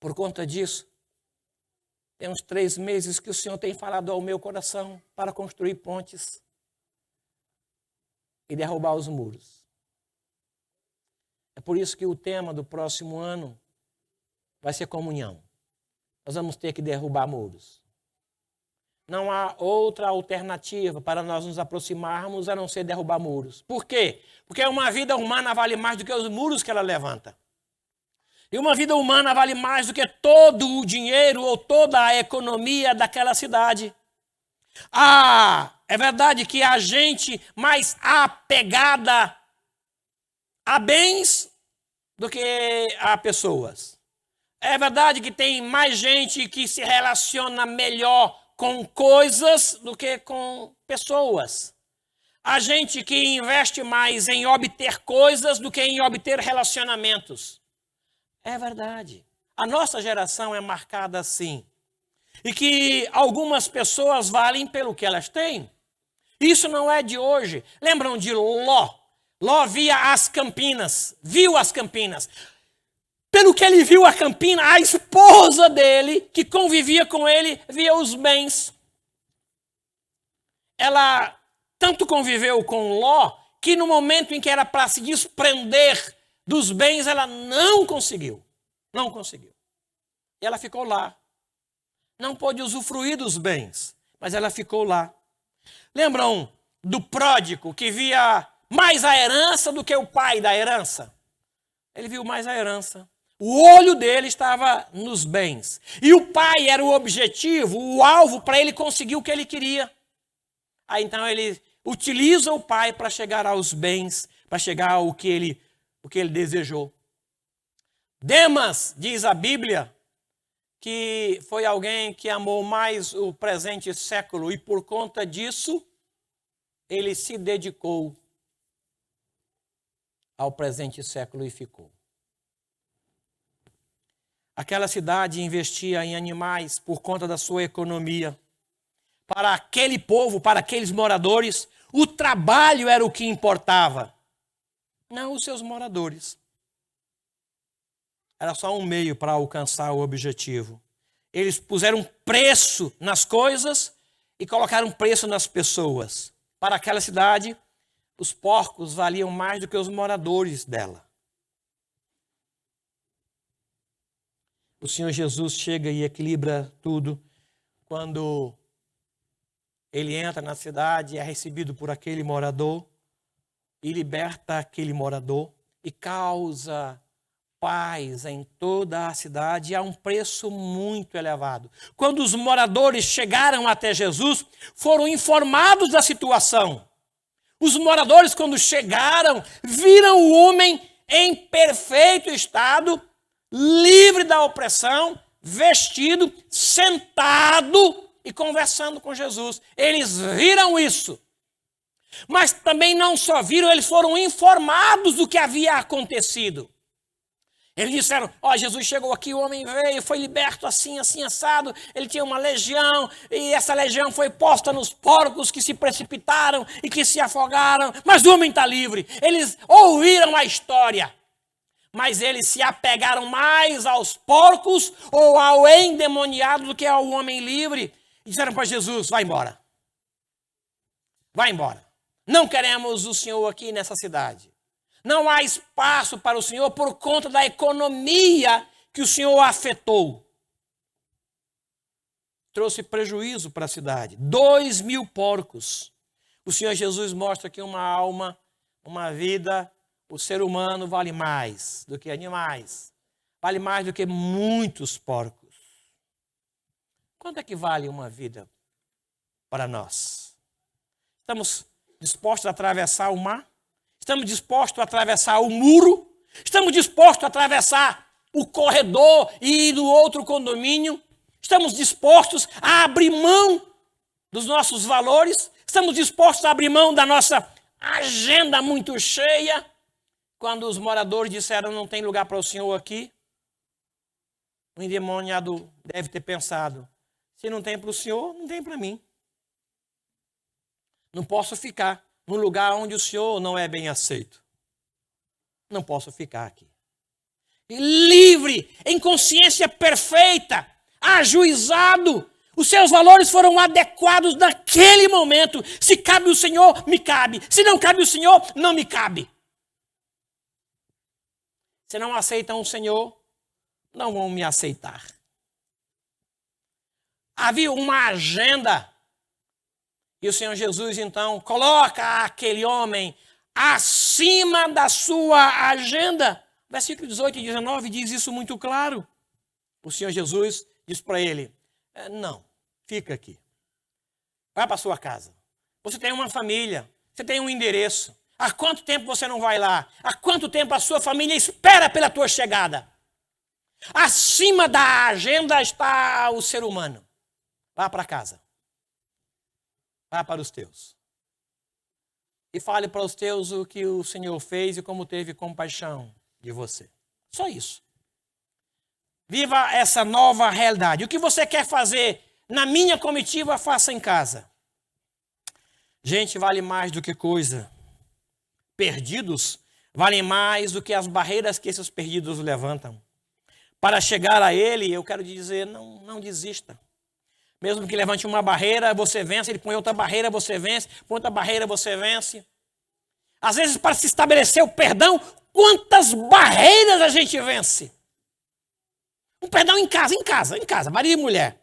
Por conta disso, tem uns 3 meses que o Senhor tem falado ao meu coração para construir pontes e derrubar os muros. É por isso que o tema do próximo ano vai ser comunhão. nós vamos ter que derrubar muros. Não há outra alternativa para nós nos aproximarmos a não ser derrubar muros. Por quê? Porque uma vida humana vale mais do que os muros que ela levanta. E uma vida humana vale mais do que todo o dinheiro ou toda a economia daquela cidade. É verdade que há gente mais apegada a bens do que a pessoas. É verdade que tem mais gente que se relaciona melhor com coisas do que com pessoas. Há gente que investe mais em obter coisas do que em obter relacionamentos. É verdade. A nossa geração é marcada assim. E que algumas pessoas valem pelo que elas têm. Isso não é de hoje. Lembram de Ló? Ló viu as campinas. Pelo que ele viu a campina, a esposa dele, que convivia com ele, via os bens. Ela tanto conviveu com Ló, que no momento em que era para se desprender dos bens, ela não conseguiu. Não conseguiu. E ela ficou lá. Não pôde usufruir dos bens, mas ela ficou lá. Lembram do pródigo que via mais a herança do que o pai da herança? Ele viu mais a herança. O olho dele estava nos bens. E o pai era o objetivo, o alvo para ele conseguir o que ele queria. Aí então ele utiliza o pai para chegar aos bens, para chegar ao que ele desejou. Demas, diz a Bíblia, que foi alguém que amou mais o presente século e por conta disso ele se dedicou ao presente século e ficou. Aquela cidade investia em animais por conta da sua economia. Para aquele povo, para aqueles moradores, o trabalho era o que importava, não os seus moradores. Era só um meio para alcançar o objetivo. Eles puseram preço nas coisas e colocaram preço nas pessoas. Para aquela cidade, os porcos valiam mais do que os moradores dela. O Senhor Jesus chega e equilibra tudo quando ele entra na cidade, é recebido por aquele morador e liberta aquele morador e causa paz em toda a cidade a um preço muito elevado. Quando os moradores chegaram até Jesus, foram informados da situação. Os moradores, quando chegaram, viram o homem em perfeito estado, livre da opressão, vestido, sentado e conversando com Jesus. Eles viram isso. Mas também não só viram, eles foram informados do que havia acontecido. Eles disseram, Jesus chegou aqui, o homem veio, foi liberto assim, assim, assado, ele tinha uma legião, e essa legião foi posta nos porcos que se precipitaram e que se afogaram, mas o homem está livre. Eles ouviram a história, mas eles se apegaram mais aos porcos ou ao endemoniado do que ao homem livre, e disseram para Jesus, vai embora. Vai embora. Não queremos o Senhor aqui nessa cidade. Não há espaço para o Senhor por conta da economia que o Senhor afetou. Trouxe prejuízo para a cidade. 2.000 porcos. O Senhor Jesus mostra que uma alma, uma vida, o ser humano vale mais do que animais. Vale mais do que muitos porcos. Quanto é que vale uma vida para nós? Estamos dispostos a atravessar o mar? Estamos dispostos a atravessar o muro? Estamos dispostos a atravessar o corredor e ir no outro condomínio? Estamos dispostos a abrir mão dos nossos valores? Estamos dispostos a abrir mão da nossa agenda muito cheia? Quando os moradores disseram, não tem lugar para o Senhor aqui, o endemoniado deve ter pensado, se não tem para o Senhor, não tem para mim. Não posso ficar num lugar onde o Senhor não é bem aceito. Não posso ficar aqui. E livre, em consciência perfeita, ajuizado, os seus valores foram adequados naquele momento. Se cabe o Senhor, me cabe. Se não cabe o Senhor, não me cabe. Se não aceitam o Senhor, não vão me aceitar. Havia uma agenda. E o Senhor Jesus, então, coloca aquele homem acima da sua agenda. Versículo 18 e 19 diz isso muito claro. O Senhor Jesus diz para ele, não, fica aqui. Vai para a sua casa. Você tem uma família, você tem um endereço. Há quanto tempo você não vai lá? Há quanto tempo a sua família espera pela tua chegada? Acima da agenda está o ser humano. Vá para casa. Vá para os teus. E fale para os teus o que o Senhor fez e como teve compaixão de você. Só isso. Viva essa nova realidade. O que você quer fazer na minha comitiva, faça em casa. Gente, vale mais do que coisa. Perdidos valem mais do que as barreiras que esses perdidos levantam. Para chegar a Ele, eu quero dizer, não desista. Mesmo que levante uma barreira, você vence. Ele põe outra barreira, você vence. Põe outra barreira, você vence. Às vezes, para se estabelecer o perdão, quantas barreiras a gente vence? Um perdão em casa, marido e mulher.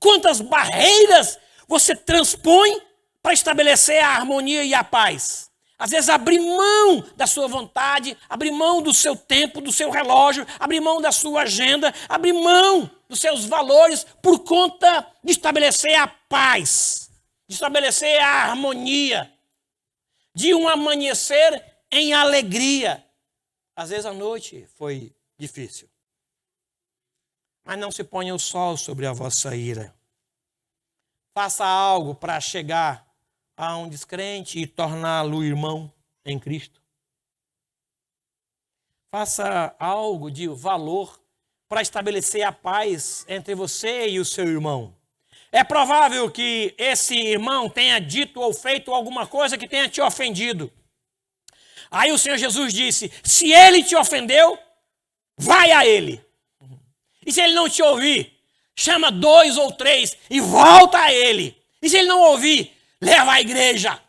Quantas barreiras você transpõe para estabelecer a harmonia e a paz? Às vezes abrir mão da sua vontade, abrir mão do seu tempo, do seu relógio, abrir mão da sua agenda, abrir mão dos seus valores por conta de estabelecer a paz, de estabelecer a harmonia, de um amanhecer em alegria. Às vezes a noite foi difícil. Mas não se ponha o sol sobre a vossa ira. Faça algo para chegar a um descrente e torná-lo irmão em Cristo. Faça algo de valor para estabelecer a paz entre você e o seu irmão. É provável que esse irmão tenha dito ou feito alguma coisa que tenha te ofendido. Aí o Senhor Jesus disse, se ele te ofendeu, vai a ele. E se ele não te ouvir, chama 2 ou 3 e volta a ele. E se ele não ouvir, leva à igreja.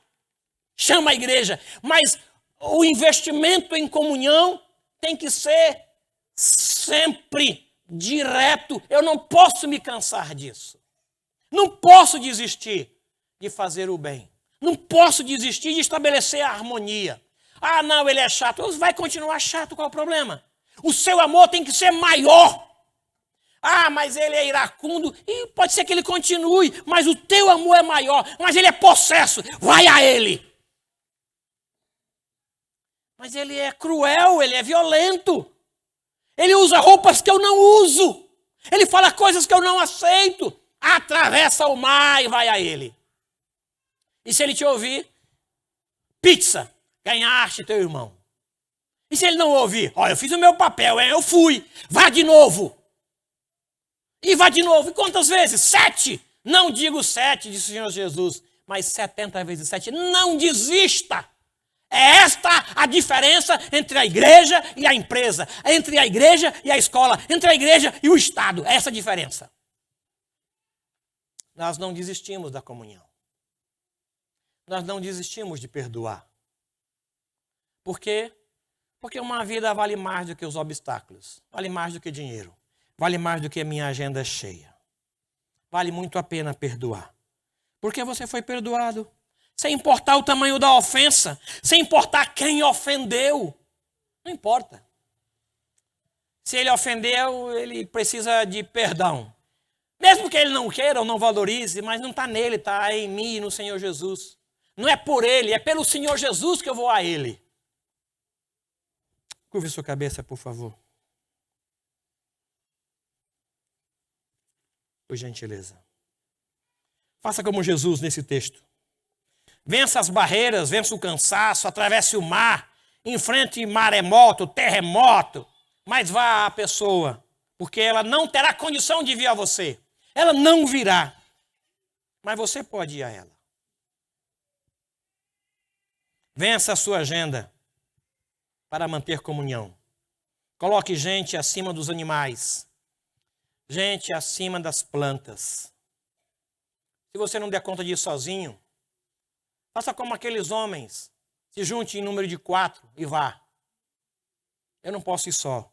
Chama a igreja. Mas o investimento em comunhão tem que ser sempre direto. Eu não posso me cansar disso. Não posso desistir de fazer o bem. Não posso desistir de estabelecer a harmonia. Ah, não, ele é chato. Vai continuar chato, qual é o problema? O seu amor tem que ser maior. Ah, mas ele é iracundo. E pode ser que ele continue, mas o teu amor é maior. Mas ele é possesso. Vai a ele. Mas ele é cruel, ele é violento. Ele usa roupas que eu não uso. Ele fala coisas que eu não aceito. Atravessa o mar e vai a ele. E se ele te ouvir, pizza, ganhaste teu irmão. E se ele não ouvir, olha, eu fiz o meu papel, eu fui, vá de novo. E vá de novo. E quantas vezes? 7. Não digo 7, disse o Senhor Jesus, mas 70 vezes 7. Não desista. É esta a diferença entre a igreja e a empresa, entre a igreja e a escola, entre a igreja e o Estado. É essa a diferença. Nós não desistimos da comunhão. Nós não desistimos de perdoar. Por quê? Porque uma vida vale mais do que os obstáculos, vale mais do que dinheiro. Vale mais do que a minha agenda cheia. Vale muito a pena perdoar. Porque você foi perdoado. Sem importar o tamanho da ofensa. Sem importar quem ofendeu. Não importa. Se ele ofendeu, ele precisa de perdão. Mesmo que ele não queira ou não valorize, mas não está nele, está em mim e no Senhor Jesus. Não é por ele, é pelo Senhor Jesus que eu vou a ele. Curve sua cabeça, por favor. Por gentileza. Faça como Jesus nesse texto. Vença as barreiras, vença o cansaço, atravesse o mar, enfrente maremoto, terremoto, mas vá à pessoa, porque ela não terá condição de vir a você. Ela não virá, mas você pode ir a ela. Vença a sua agenda para manter comunhão. Coloque gente acima dos animais. Gente acima das plantas. Se você não der conta disso sozinho, faça como aqueles homens. Se junte em número de 4 e vá. Eu não posso ir só.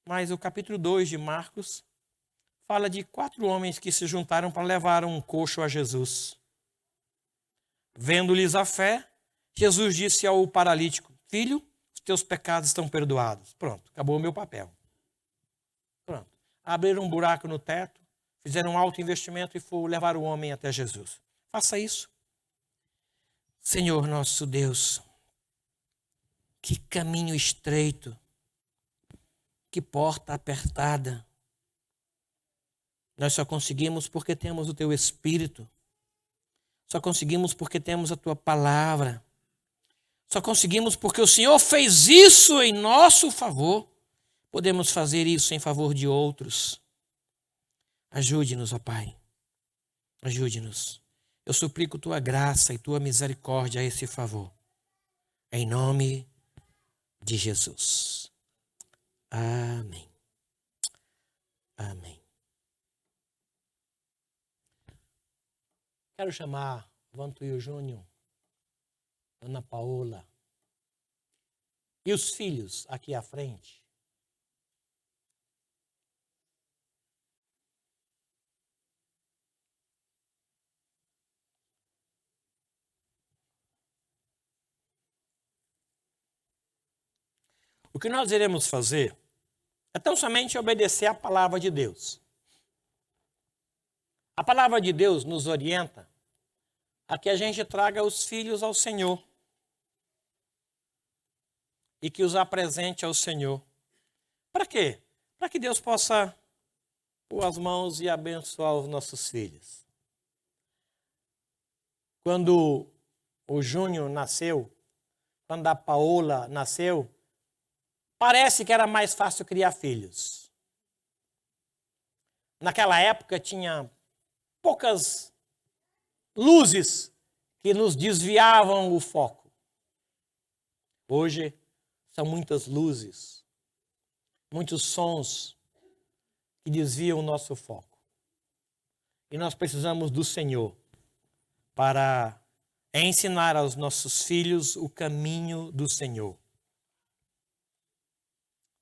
Mas o capítulo 2 de Marcos fala de 4 homens que se juntaram para levar um coxo a Jesus. Vendo-lhes a fé, Jesus disse ao paralítico: filho, os teus pecados estão perdoados. Pronto, acabou o meu papel. Pronto. Abriram um buraco no teto, fizeram um alto investimento e levar o homem até Jesus. Faça isso. Senhor nosso Deus, que caminho estreito, que porta apertada. Nós só conseguimos porque temos o Teu Espírito. Só conseguimos porque temos a Tua Palavra. Só conseguimos porque o Senhor fez isso em nosso favor. Podemos fazer isso em favor de outros. Ajude-nos, ó Pai. Ajude-nos. Eu suplico Tua graça e Tua misericórdia a esse favor. Em nome de Jesus. Amém. Amém. Quero chamar Vantuil Júnior, Ana Paola e os filhos aqui à frente. O que nós iremos fazer é tão somente obedecer à palavra de Deus. A palavra de Deus nos orienta a que a gente traga os filhos ao Senhor e que os apresente ao Senhor. Para quê? Para que Deus possa pôr as mãos e abençoar os nossos filhos. Quando o Júnior nasceu, quando a Paola nasceu, parece que era mais fácil criar filhos. Naquela época tinha poucas luzes que nos desviavam o foco. Hoje são muitas luzes, muitos sons que desviam o nosso foco. E nós precisamos do Senhor para ensinar aos nossos filhos o caminho do Senhor.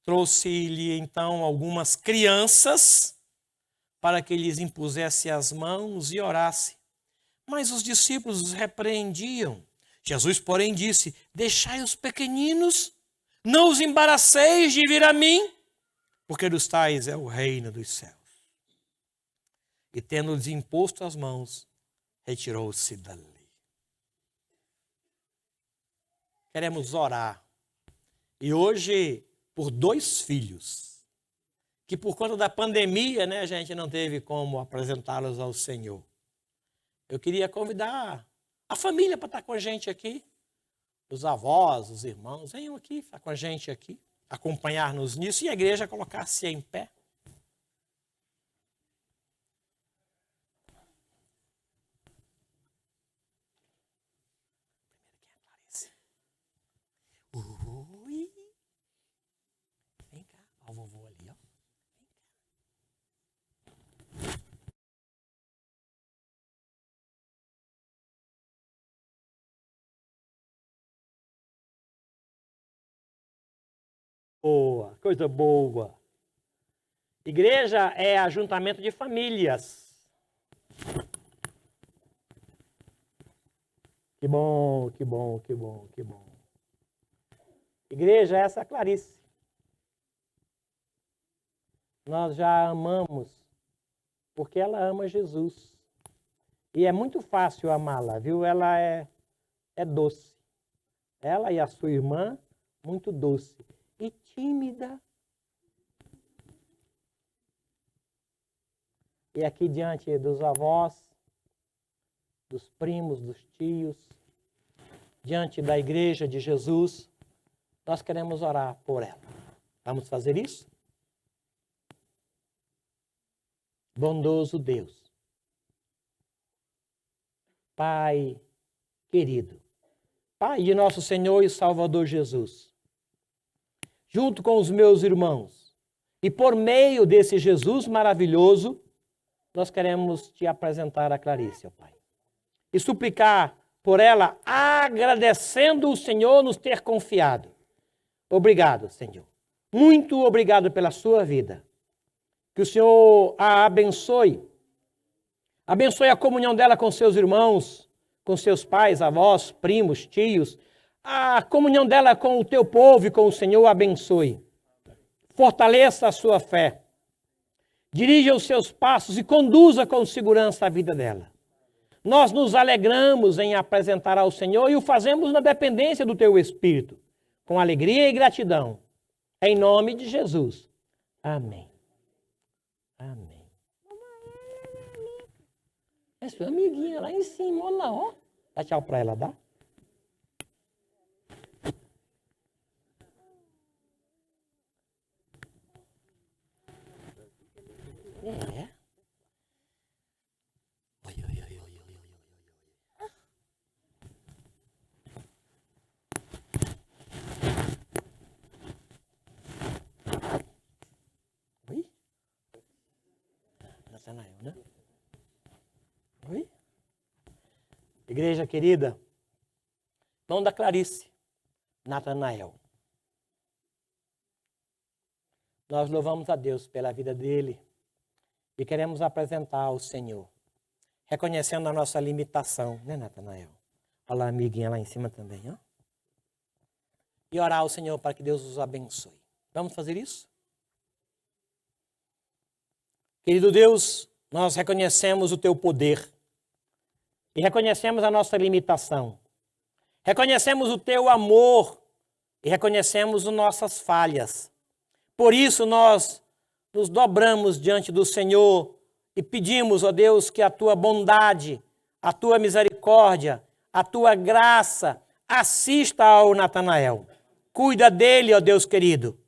Trouxe-lhe então algumas crianças para que lhes impusesse as mãos e orasse. Mas os discípulos os repreendiam. Jesus, porém, disse: deixai os pequeninos, não os embaraceis de vir a mim, porque dos tais é o reino dos céus. E tendo-lhes imposto as mãos, retirou-se dali. Queremos orar. E hoje, por 2 filhos, que por conta da pandemia, a gente não teve como apresentá-los ao Senhor. Eu queria convidar a família para estar com a gente aqui, os avós, os irmãos, venham aqui, estar com a gente aqui, acompanhar-nos nisso e a igreja colocar-se em pé. Ui. Vem cá, ó o vovô ali, ó. Boa, coisa boa. Igreja é ajuntamento de famílias. Que bom, que bom, que bom, que bom. Igreja é essa Clarice. Nós já amamos, porque ela ama Jesus. E é muito fácil amá-la, viu? Ela é doce. Ela e a sua irmã, muito doce. E tímida. E aqui diante dos avós, dos primos, dos tios, diante da igreja de Jesus, nós queremos orar por ela. Vamos fazer isso? Bondoso Deus, Pai querido, Pai de nosso Senhor e Salvador Jesus, junto com os meus irmãos, e por meio desse Jesus maravilhoso, nós queremos te apresentar a Clarice, ó Pai, e suplicar por ela, agradecendo o Senhor nos ter confiado. Obrigado, Senhor. Muito obrigado pela sua vida. Que o Senhor a abençoe. Abençoe a comunhão dela com seus irmãos, com seus pais, avós, primos, tios. A comunhão dela com o teu povo e com o Senhor abençoe. Fortaleça a sua fé. Dirija os seus passos e conduza com segurança a vida dela. Nós nos alegramos em apresentar ao Senhor e o fazemos na dependência do teu Espírito, com alegria e gratidão. Em nome de Jesus. Amém. Amém. É sua amiguinha lá em cima, olha lá, ó. Dá tchau pra ela, dá? É. Oi, oi, oi, oi, oi, oi. Oi? Natanael, né? Oi? Igreja querida, irmão da Clarice, Natanael. Nós louvamos a Deus pela vida dele e queremos apresentar ao Senhor, reconhecendo a nossa limitação, né, Natanael? Olha lá a amiguinha lá em cima também, ó. E orar ao Senhor para que Deus os abençoe. Vamos fazer isso? Querido Deus, nós reconhecemos o teu poder e reconhecemos a nossa limitação. Reconhecemos o teu amor e reconhecemos as nossas falhas. Por isso nós nos dobramos diante do Senhor e pedimos, ó Deus, que a tua bondade, a tua misericórdia, a tua graça assista ao Natanael. Cuida dele, ó Deus querido.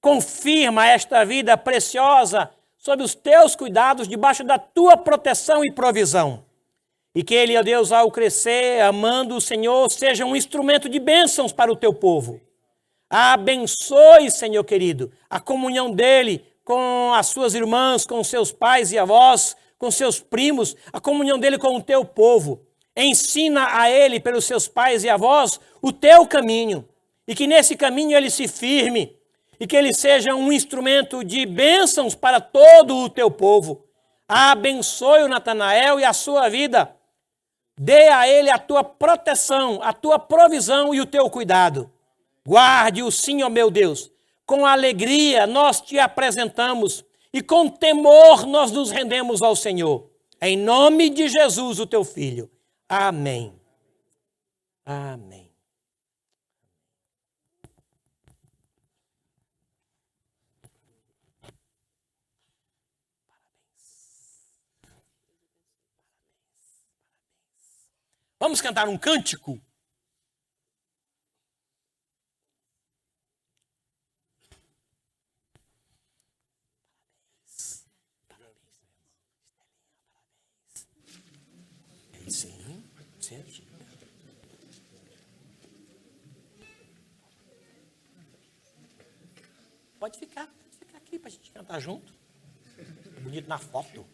Confirma esta vida preciosa sob os teus cuidados, debaixo da tua proteção e provisão. E que ele, ó Deus, ao crescer, amando o Senhor, seja um instrumento de bênçãos para o teu povo. Abençoe, Senhor querido, a comunhão dele com as suas irmãs, com seus pais e avós, com seus primos, a comunhão dele com o teu povo. Ensina a ele, pelos seus pais e avós, o teu caminho. E que nesse caminho ele se firme. E que ele seja um instrumento de bênçãos para todo o teu povo. Abençoe o Natanael e a sua vida. Dê a ele a tua proteção, a tua provisão e o teu cuidado. Guarde-o sim, ó meu Deus. Com alegria nós te apresentamos e com temor nós nos rendemos ao Senhor. Em nome de Jesus, o teu Filho. Amém. Amém. Vamos cantar um cântico? Sim, certo. Pode ficar aqui para a gente cantar junto. É bonito na foto.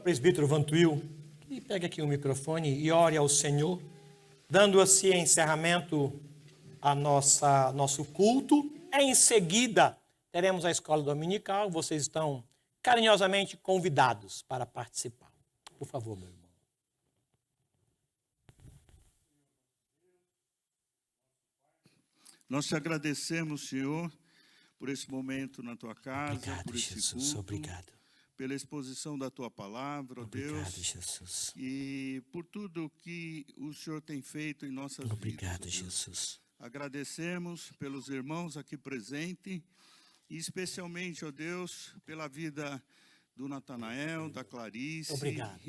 presbítero Vantuil que pegue aqui o microfone e ore ao Senhor, dando assim encerramento a nosso culto. Em seguida, teremos a escola dominical. Vocês estão carinhosamente convidados para participar. Por favor, meu irmão. Nós te agradecemos, Senhor, por esse momento na tua casa, Obrigado, por esse Jesus. culto, Obrigado. pela exposição da tua palavra, ó Obrigado, Deus, Jesus. e por tudo que o Senhor tem feito em nossas Obrigado, vidas. Ó Deus. Jesus. Agradecemos pelos irmãos aqui presentes, e especialmente, ó Deus, pela vida do Natanael, da Clarice Obrigado.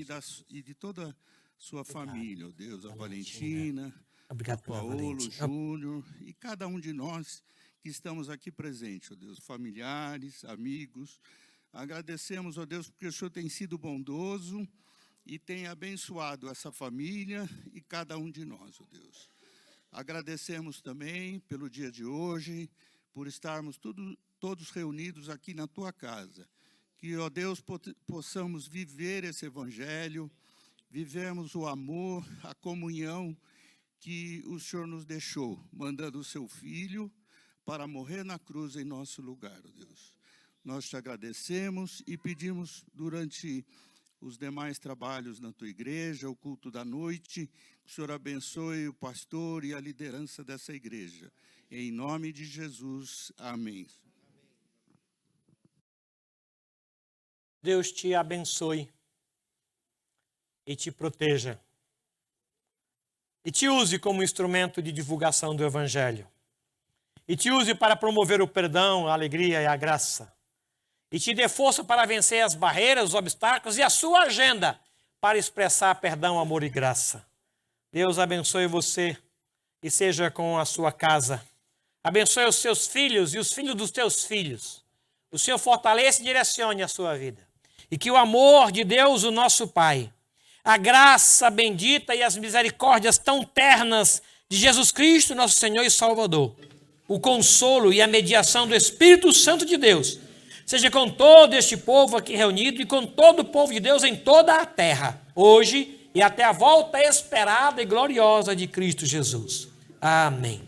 e de toda a sua família, ó Deus, a Valentina. Valentina, Obrigado a pela Paulo, Valentina. Júnior e cada um de nós que estamos aqui presentes, ó Deus, familiares, amigos. Agradecemos, ó Deus, porque o Senhor tem sido bondoso e tem abençoado essa família e cada um de nós, ó Deus. Agradecemos também pelo dia de hoje, por estarmos todos reunidos aqui na tua casa. Que, ó Deus, possamos viver esse evangelho, vivemos o amor, a comunhão que o Senhor nos deixou, mandando o seu Filho para morrer na cruz em nosso lugar, ó Deus. Nós te agradecemos e pedimos durante os demais trabalhos na tua igreja, o culto da noite, que o Senhor abençoe o pastor e a liderança dessa igreja. Em nome de Jesus, amém. Deus te abençoe e te proteja. E te use como instrumento de divulgação do Evangelho. E te use para promover o perdão, a alegria e a graça. E te dê força para vencer as barreiras, os obstáculos e a sua agenda para expressar perdão, amor e graça. Deus abençoe você e seja com a sua casa. Abençoe os seus filhos e os filhos dos teus filhos. O Senhor fortaleça e direcione a sua vida. E que o amor de Deus, o nosso Pai, a graça bendita e as misericórdias tão ternas de Jesus Cristo, nosso Senhor e Salvador, o consolo e a mediação do Espírito Santo de Deus, seja com todo este povo aqui reunido e com todo o povo de Deus em toda a terra, hoje e até a volta esperada e gloriosa de Cristo Jesus. Amém.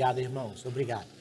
Obrigado, irmãos. Obrigado.